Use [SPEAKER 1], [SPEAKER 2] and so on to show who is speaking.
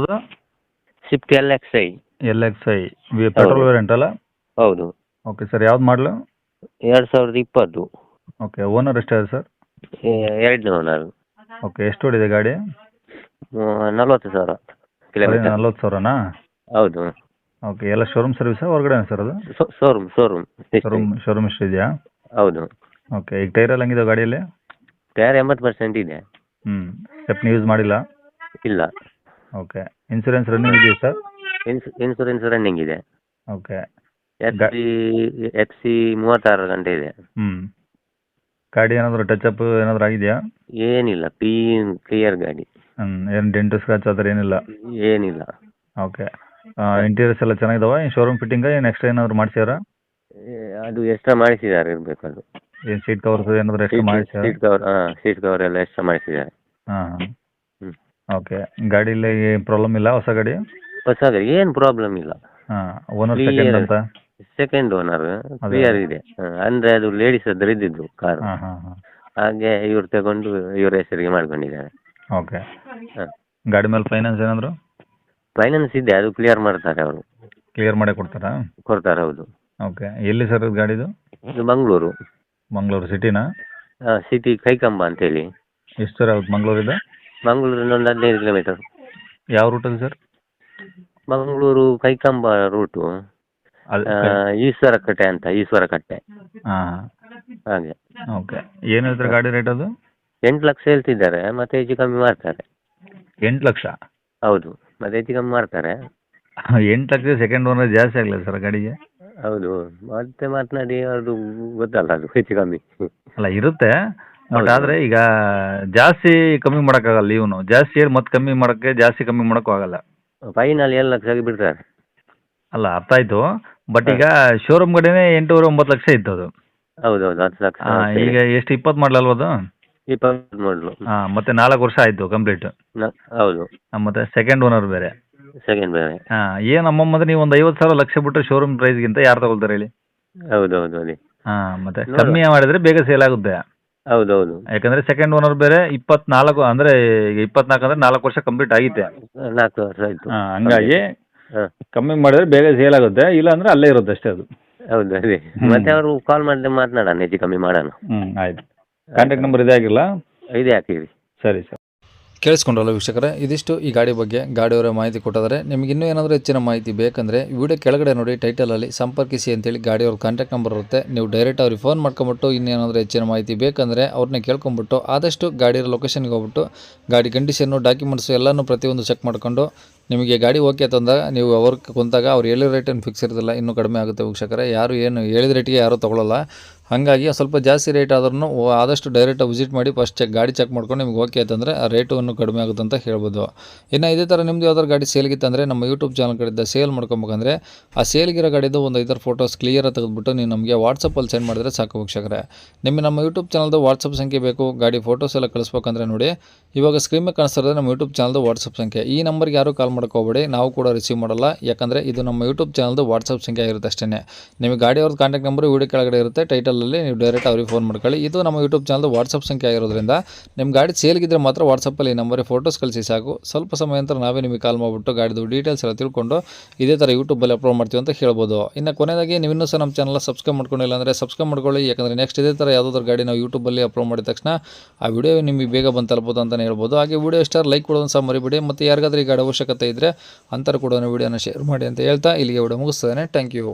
[SPEAKER 1] ಅದು?
[SPEAKER 2] Swift LXi.
[SPEAKER 1] LXi petrol variant ಅಲ್ಲ?
[SPEAKER 2] ಹೌದು.
[SPEAKER 1] ಓಕೆ ಸರ್, ಯಾವ್ದು ಮಾಡಲು?
[SPEAKER 2] 2020.
[SPEAKER 1] ಓಕೆ, ಓನರ್ ಎಷ್ಟಾಗಿದೆ ಸರ್?
[SPEAKER 2] ಎರಡನೇ ಓನರ್.
[SPEAKER 1] ಓಕೆ, ಎಷ್ಟು ಓಡಿದೆ ಗಾಡಿ?
[SPEAKER 2] 40,000 ಕಿಲೋಮೀಟರ್.
[SPEAKER 1] 40,000ನಾ?
[SPEAKER 2] ಹೌದು.
[SPEAKER 1] ಓಕೆ, ಎಲ್ಲ ಶೋರೂಮ್ ಸರ್ವಿಸಾ ಹೊರಗಡೆ ಸರ್ ಅದು?
[SPEAKER 2] ಶೋರೂಮ್
[SPEAKER 1] ಶೋರೂಮ್ ಎಷ್ಟು ಇದೆಯಾ?
[SPEAKER 2] ಹೌದು.
[SPEAKER 1] ಓಕೆ, ಈಗ ಟೈರ್ ಎಲ್ಲ ಹೆಂಗಿದೆ ಗಾಡಿಯಲ್ಲಿ?
[SPEAKER 2] ಟೈರ್ 80% ಇದೆ.
[SPEAKER 1] ಸ್ಟೆಪ್ನಿ ಯೂಸ್ ಮಾಡಿಲ್ಲ?
[SPEAKER 2] ಇಲ್ಲ.
[SPEAKER 1] ಓಕೆ, ಇನ್ಸೂರೆನ್ಸ್ ರನ್ನಿಂಗ್ ಇದೆಯಾ ಸರ್?
[SPEAKER 2] ಇನ್ಸೂರೆನ್ಸ್ ರನ್ನಿಂಗ್ ಇದೆ.
[SPEAKER 1] ಓಕೆ.
[SPEAKER 2] FC 36 ಗಂಟೆ ಇದೆ.
[SPEAKER 1] ಗಾಡಿ ಏನಾದರೂ ಟಚ್ ಏನಾದರೂ ಆಗಿದೆಯಾ?
[SPEAKER 2] ಏನಿಲ್ಲ, ಕ್ಲಿಯರ್ ಗಾಡಿ.
[SPEAKER 1] ಏನು ಡೆಂಟು ಸ್ಕ್ರಾಚ್ ಆ ಥರ ಏನಿಲ್ಲ?
[SPEAKER 2] ಏನಿಲ್ಲ.
[SPEAKER 1] ಓಕೆ. ಇಂಟೀರಿಯರ್ಸ್ ಎಲ್ಲ ಚೆನ್ನಾಗಿದಾವ? ಏನು ಶೋರೂಮ್ ಫಿಟ್ಟಿಂಗ, ಏನು ಎಕ್ಸ್ಟ್ರಾ ಏನಾದರೂ ಮಾಡಿಸ್ಯಾರ?
[SPEAKER 2] ಅದು ಎಕ್ಸ್ಟ್ರಾ ಮಾಡಿಸಿದ್ದಾರೆ ಇರಬೇಕು. ಅದು
[SPEAKER 1] ಏನು ಸೀಟ್ ಕವರ್ಸ್ ಏನಾದರೂ ಎಕ್ಸ್ಟ್ರಾ ಮಾಡಿಸ್ಯಾರ?
[SPEAKER 2] ಸೀಟ್ ಕವರ್ ಎಲ್ಲ ಎಕ್ಸ್ಟ್ರಾ ಮಾಡಿಸಿದ್ದಾರೆ.
[SPEAKER 1] ಹಾಂ. ಓಕೆ, ಗಾಡೀಲಿ ಪ್ರಾಬ್ಲಮ್ ಇಲ್ಲ? ಹೊಸ ಗಾಡಿ?
[SPEAKER 2] ಹೊಸ ಗಾಡಿ ಏನು ಪ್ರಾಬ್ಲಮ್ ಇಲ್ಲ.
[SPEAKER 1] ಹಾಂ. ಓನರ್ ಸೆಕೆಂಡ್ ಅಂತ?
[SPEAKER 2] ಸೆಕೆಂಡ್ ಓನರ್ ಕ್ಲಿಯರ್ ಇದೆ. ಅಂದರೆ ಅದು ಲೇಡೀಸ್ ಅದ್ರ ಇದ್ದಿದ್ದು ಕಾರು. ಹಾಗೆ ಇವ್ರು ತಗೊಂಡು ಇವ್ರ ಹೆಸರಿಗೆ ಮಾಡ್ಕೊಂಡಿದ್ದಾರೆ.
[SPEAKER 1] ಓಕೆ. ಗಾಡಿ ಮೇಲೆ ಫೈನಾನ್ಸ್ ಏನಾದರೂ?
[SPEAKER 2] ಫೈನಾನ್ಸ್ ಇದೆ, ಅದು ಕ್ಲಿಯರ್ ಮಾಡ್ತಾರೆ ಅವರು.
[SPEAKER 1] ಕ್ಲಿಯರ್ ಮಾಡೇ ಕೊಡ್ತಾರಾ?
[SPEAKER 2] ಕೊಡ್ತಾರೆ, ಹೌದು.
[SPEAKER 1] ಓಕೆ, ಎಲ್ಲಿ ಸರ್ ಇದು ಗಾಡಿದು?
[SPEAKER 2] ಇದು ಮಂಗಳೂರು.
[SPEAKER 1] ಮಂಗಳೂರು ಸಿಟಿನಾ?
[SPEAKER 2] ಸಿಟಿ ಕೈಕಂಬ ಅಂತೇಳಿ.
[SPEAKER 1] ಎಷ್ಟು ಸರ್ ಆಗುತ್ತೆ ಮಂಗಳೂರಿಂದ?
[SPEAKER 2] ಮಂಗಳೂರಿಂದ ಒಂದು 15 ಕಿಲೋಮೀಟರ್.
[SPEAKER 1] ಯಾವ ರೂಟಲ್ಲಿ ಸರ್?
[SPEAKER 2] ಮಂಗಳೂರು ಕೈಕಂಬ ರೂಟು. ಈಶ್ವರಕಟ್ಟೆ.
[SPEAKER 1] ಹಾಂ.
[SPEAKER 2] ಹಾಗೆ.
[SPEAKER 1] ಓಕೆ, ಏನು ಹೇಳ್ತಾರೆ ಗಾಡಿ ರೇಟ್ ಅದು?
[SPEAKER 2] 8 ಲಕ್ಷ ಹೇಳ್ತಿದ್ದಾರೆ, ಮತ್ತೆ ಹೆಚ್ಚು ಕಮ್ಮಿ ಮಾಡ್ತಾರೆ.
[SPEAKER 1] 8 ಲಕ್ಷ?
[SPEAKER 2] ಹೌದು, ಮತ್ತೆ ಹೆಚ್ಚು ಕಮ್ಮಿ ಮಾಡ್ತಾರೆ.
[SPEAKER 1] 8 ಲಕ್ಷ ಸೆಕೆಂಡ್ ಓನರ್ ಜಾಸ್ತಿ ಆಗಲಿಲ್ಲ ಸರ್ ಗಾಡಿಗೆ?
[SPEAKER 2] ಹೌದು, ಮತ್ತೆ ಮಾತನಾಡಿ ಅದು ಗೊತ್ತಲ್ಲ, ಅದು ಹೆಚ್ಚು ಕಮ್ಮಿ
[SPEAKER 1] ಅಲ್ಲ ಇರುತ್ತೆ, ಬಟ್ ಆದರೆ ಈಗ ಜಾಸ್ತಿ ಕಮ್ಮಿ ಮಾಡೋಕ್ಕಾಗಲ್ಲ. ಇವನು ಜಾಸ್ತಿ ಹೇಳಿ ಮತ್ತೆ ಕಮ್ಮಿ ಮಾಡೋಕ್ಕೆ ಜಾಸ್ತಿ ಕಮ್ಮಿ ಮಾಡೋಕ್ಕೂ ಆಗಲ್ಲ.
[SPEAKER 2] ಫೈನಲ್ 7 ಲಕ್ಷಕ್ಕೆ ಬಿಡ್ತಾರೆ.
[SPEAKER 1] ಅಲ್ಲ ಅರ್ಥ ಆಯಿತು, ಬಟ್ ಈಗ ಶೋರೂಮ್ ಕಡೆನೇ 8-9 ಲಕ್ಷ ಇತ್ತು ಅದು.
[SPEAKER 2] ಹೌದೌದು, 10 ಲಕ್ಷ.
[SPEAKER 1] ಈಗ ಎಷ್ಟು 20 ಮಾಡಲ ಅಲ್ವ ಅದು?
[SPEAKER 2] 20 ಮಾಡಲು.
[SPEAKER 1] ಮತ್ತೆ 4 ವರ್ಷ ಆಯಿತು ಕಂಪ್ಲೀಟ್.
[SPEAKER 2] ಹೌದು.
[SPEAKER 1] ಮತ್ತೆ ಸೆಕೆಂಡ್ ಓನರ್ ಬೇರೆ.
[SPEAKER 2] ಸೆಕೆಂಡ್ ಬೇರೆ.
[SPEAKER 1] ಏನು ಅಮ್ಮಮ್ಮ ನೀವು ಒಂದು 50,000 ಲಕ್ಷ ಬಿಟ್ಟರೆ ಶೋರೂಮ್ ಪ್ರೈಸ್ಗಿಂತ ಯಾರು ತಗೊಳ್ತಾರೆ ಹೇಳಿ?
[SPEAKER 2] ಹೌದೌದು, ಅದೇ.
[SPEAKER 1] ಮತ್ತೆ ಕಮ್ಮಿ ಮಾಡಿದ್ರೆ ಬೇಗ ಸೇಲ್ ಆಗುತ್ತೆ.
[SPEAKER 2] ಹೌದೌದು.
[SPEAKER 1] ಯಾಕಂದ್ರೆ ಸೆಕೆಂಡ್ ಓನರ್ ಬೇರೆ 24 ಅಂದರೆ ಈಗ 24 ಅಂದರೆ 4 ವರ್ಷ ಕಂಪ್ಲೀಟ್ ಆಗಿತ್ತೆ.
[SPEAKER 2] 4 ವರ್ಷ ಆಯಿತು.
[SPEAKER 1] ಹಂಗಾಗಿ ಕಮ್ಮಿ ಮಾಡಿದ್ರೆ ಬೇಗ ಸೇಲ್ ಆಗುತ್ತೆ, ಇಲ್ಲ ಅಂದ್ರೆ ಅಲ್ಲೇ ಇರುತ್ತೆ ಅಷ್ಟೇ ಅದು.
[SPEAKER 2] ಹೌದು, ಅದೇ. ಮತ್ತೆ ಅವರು ಕಾಲ್ ಮಾಡಿದ್ರೆ ಮಾತನಾಡೋಣ, ಹೆಚ್ಚು ಕಮ್ಮಿ ಮಾಡೋಣ.
[SPEAKER 1] ಆಯ್ತು. ಕಾಂಟ್ಯಾಕ್ಟ್ ನಂಬರ್ ಇದೇ ಆಗಿಲ್ಲ?
[SPEAKER 2] ಇದೇ ಹಾಕಿರಿ.
[SPEAKER 1] ಸರಿ ಸರ್.
[SPEAKER 3] ಕೇಳಿಸ್ಕೊಂಡ್ರಲ್ಲ ವೀಕ್ಷಕರೇ, ಇದಿಷ್ಟು ಈ ಗಾಡಿ ಬಗ್ಗೆ ಗಾಡಿಯವರ ಮಾಹಿತಿ ಕೊಟ್ಟಿದ್ದಾರೆ. ನಿಮಗೆ ಇನ್ನೂ ಏನಾದರೂ ಹೆಚ್ಚಿನ ಮಾಹಿತಿ ಬೇಕಂದರೆ ವಿಡಿಯೋ ಕೆಳಗಡೆ ನೋಡಿ ಟೈಟಲಲ್ಲಿ ಸಂಪರ್ಕಿಸಿ ಅಂತೇಳಿ ಗಾಡಿಯವ್ರ ಕಾಂಟ್ಯಾಕ್ಟ್ ನಂಬರ್ ಇರುತ್ತೆ. ನೀವು ಡೈರೆಕ್ಟ್ ಅವ್ರಿಗೆ ಫೋನ್ ಮಾಡ್ಕೊಂಬಿಟ್ಟು ಇನ್ನೇನಾದರೂ ಹೆಚ್ಚಿನ ಮಾಹಿತಿ ಬೇಕಂದರೆ ಅವ್ರನ್ನ ಕೇಳ್ಕೊಂಬಿಟ್ಟು ಆದಷ್ಟು ಗಾಡಿಯ ಲೊಕೇಶನ್ಗೆ ಹೋಗ್ಬಿಟ್ಟು ಗಾಡಿ ಕಂಡೀಷನ್ನು ಡಾಕ್ಯುಮೆಂಟ್ಸು ಎಲ್ಲನೂ ಪ್ರತಿಯೊಂದು ಚೆಕ್ ಮಾಡ್ಕೊಂಡು ನಿಮಗೆ ಗಾಡಿ ಓಕೆ ತಂದಾಗ ನೀವು ಅವ್ರಿಗೆ ಕುಂತಾಗ ಅವ್ರು ಹೇಳಿದ ರೇಟ್ ಏನು ಫಿಕ್ಸ್ ಇರೋದಿಲ್ಲ, ಇನ್ನೂ ಕಡಿಮೆ ಆಗುತ್ತೆ ವೀಕ್ಷಕರೇ. ಯಾರು ಏನು ಹೇಳಿದ ರೇಟಿಗೆ ಯಾರೂ ತೊಗೊಳ್ಳಲ್ಲ. ಹಾಗಾಗಿ ಸ್ವಲ್ಪ ಜಾಸ್ತಿ ರೇಟ್ ಆದ್ರೂ ಆದಷ್ಟು ಡೈರೆಕ್ಟಾಗಿ ವಿಸಿಟ್ ಮಾಡಿ ಫಸ್ಟ್ ಗಾಡಿ ಚೆಕ್ ಮಾಡ್ಕೊಂಡು ನಿಮ್ಗೆ ಓಕೆ ಆಯ್ತಂದರೆ ಆ ರೇಟು ಇನ್ನೂ ಕಡಿಮೆ ಆಗುತ್ತೆ ಅಂತ ಹೇಳ್ಬೋದು. ಇನ್ನು ಇದೇ ಥರ ನಿಮ್ಮದು ಯಾವ್ದಾದ್ರು ಗಾಡಿ ಸೇಲ್ಗಿತ್ತಂದರೆ ನಮ್ಮ ಯೂಟ್ಯೂಬ್ ಚಾನಲ್ ಕಡೆಯಿಂದ ಸೇಲ್ ಮಾಡ್ಕೊಬೇಕಂದ್ರೆ ಆ ಸೇಲ್ಗಿರೋ ಗಾಡಿದು ಒಂದು 5 ಫೋಟೋಸ್ ಕ್ಲಿಯರಾಗಿ ತೆಗೆದುಬಿಟ್ಟು ನೀವು ನಮಗೆ ವಾಟ್ಸಪ್ಪಲ್ಲಿ ಸೆಂಡ್ ಮಾಡಿದ್ರೆ ಸಾಕು ವೀಕ್ಷಕರೇ. ನಿಮಗೆ ನಮ್ಮ ಯೂಟ್ಯೂಬ್ ಚಾನಲ್ದು ವಾಟ್ಸಪ್ ಸಂಖ್ಯೆ ಬೇಕು, ಗಾಡಿ ಫೋಟೋಸ್ ಎಲ್ಲ ಕಳಿಸ್ಬೇಕಂದ್ರೆ ನೋಡಿ ಇವಾಗ ಸ್ಕ್ರೀನ್ ಮೇಲೆ ಕಾಣಿಸ್ತಿರೋದು ನಮ್ಮ ಯೂಟ್ಯೂಬ್ ಚಾನಲ್ದು ವಾಟ್ಸಪ್ ಸಂಖ್ಯೆ. ಈ ನಂಬರ್ಗೆ ಯಾರು ಕಾಲ್ ಮಾಡ್ಕೋಬೇಡಿ, ನಾವು ಕೂಡ ರಿಸೀವ್ ಮಾಡಲ್ಲ. ಯಾಕಂದರೆ ಇದು ನಮ್ಮ ಯೂಟ್ಯೂಬ್ ಚಾನಲ್ದು ವಾಟ್ಸಪ್ ಸಂಖ್ಯೆ ಆಗಿರುತ್ತೆ ಅಷ್ಟೇ. ನಿಮಗೆ ಗಾಡಿಯವ್ರದ್ದು ಕಾಂಟ್ಯಾಕ್ಟ್ ನಂಬರ್ ವೀಡಿಯೋ ಕೆಳಗಡೆ ಇರುತ್ತೆ, ಟೈಟಲಲ್ಲಿ ನೀವು ಡೈರೆಕ್ಟ್ ಅವ್ರಿಗೆ ಫೋನ್ ಮಾಡ್ಕೊಳ್ಳಿ. ಇದು ನಮ್ಮ ಯೂಟ್ಯೂಬ್ ಚಾನಲ್ದು ವಾಟ್ಸಪ್ ಸಂಖ್ಯೆ ಆಗಿರೋದ್ರಿಂದ ನಿಮ್ಮ ಗಾಡಿ ಸೇಲ್ಗಿದ್ರೆ ಮಾತ್ರ ವಾಟ್ಸಪ್ಪಲ್ಲಿ ಈ ನಂಬರಿಗೆ ಫೋಟೋಸ್ ಕಳಿಸಿ ಸಾಕು. ಸ್ವಲ್ಪ ಸಮಯ ನಂತರ ನಾವೇ ನಿಮಗೆ ಕಾಲ್ ಮಾಡಿಬಿಟ್ಟು ಗಾಡಿದು ಡೀಟೇಲ್ಸ್ ಎಲ್ಲ ತಿಳ್ಕೊಂಡು ಇದೇ ಥರ ಯೂಟ್ಯೂಬಲ್ಲಿ ಅಪ್ಲೋಡ್ ಮಾಡ್ತೀವಿ ಅಂತ ಹೇಳ್ಬೋದು. ಇನ್ನು ಕೊನೆಯದಾಗಿ ನೀವು ಇನ್ನೂ ಸಹ ನಮ್ಮ ಚಾನಲ್ ಸಬ್ಸ್ಕ್ರೈಬ್ ಮಾಡ್ಕೊಂಡಿಲ್ಲ ಅಂದರೆ ಸಬ್ಸ್ಕ್ರೈಬ್ ಮಾಡ್ಕೊಳ್ಳಿ. ಯಾಕಂದರೆ ನೆಕ್ಸ್ಟ್ ಇದೇ ಥರ ಯಾವುದಾದ್ರು ಗಾಡಿ ನಾವು ಯೂಟ್ಯೂಬಲ್ಲಿ ಅಪ್ಲೋಡ್ ಮಾಡಿದ ತಕ್ಷಣ ಆ ವಿಡಿಯೋ ನಿಮಗೆ ಬೇಗ ಬಂದು ತಲುಪೋದು ಅಂತಲೇ ಹೇಳ್ಬೋದು. ಹಾಗೆ ವಿಡಿಯೋ ಇಷ್ಟ ಲೈಕ್ ಕೊಡೋದನ್ನು ಸಹ ಮರಿಬೇಡಿ. ಮತ್ತು ಯಾರಿಗಾದ್ರೂ ಈ ಗಾಡಿ ಅವಶ್ಯಕತೆ ಇದ್ದರೆ ಅಂತರ ಕೂಡ ವಿಡಿಯೋನ ಶೇರ್ ಮಾಡಿ ಅಂತ ಹೇಳ್ತಾ ಇಲ್ಲಿಗೆ ವಿಡಿಯೋ ಮುಗಿಸ್ತೇನೆ. Thank you.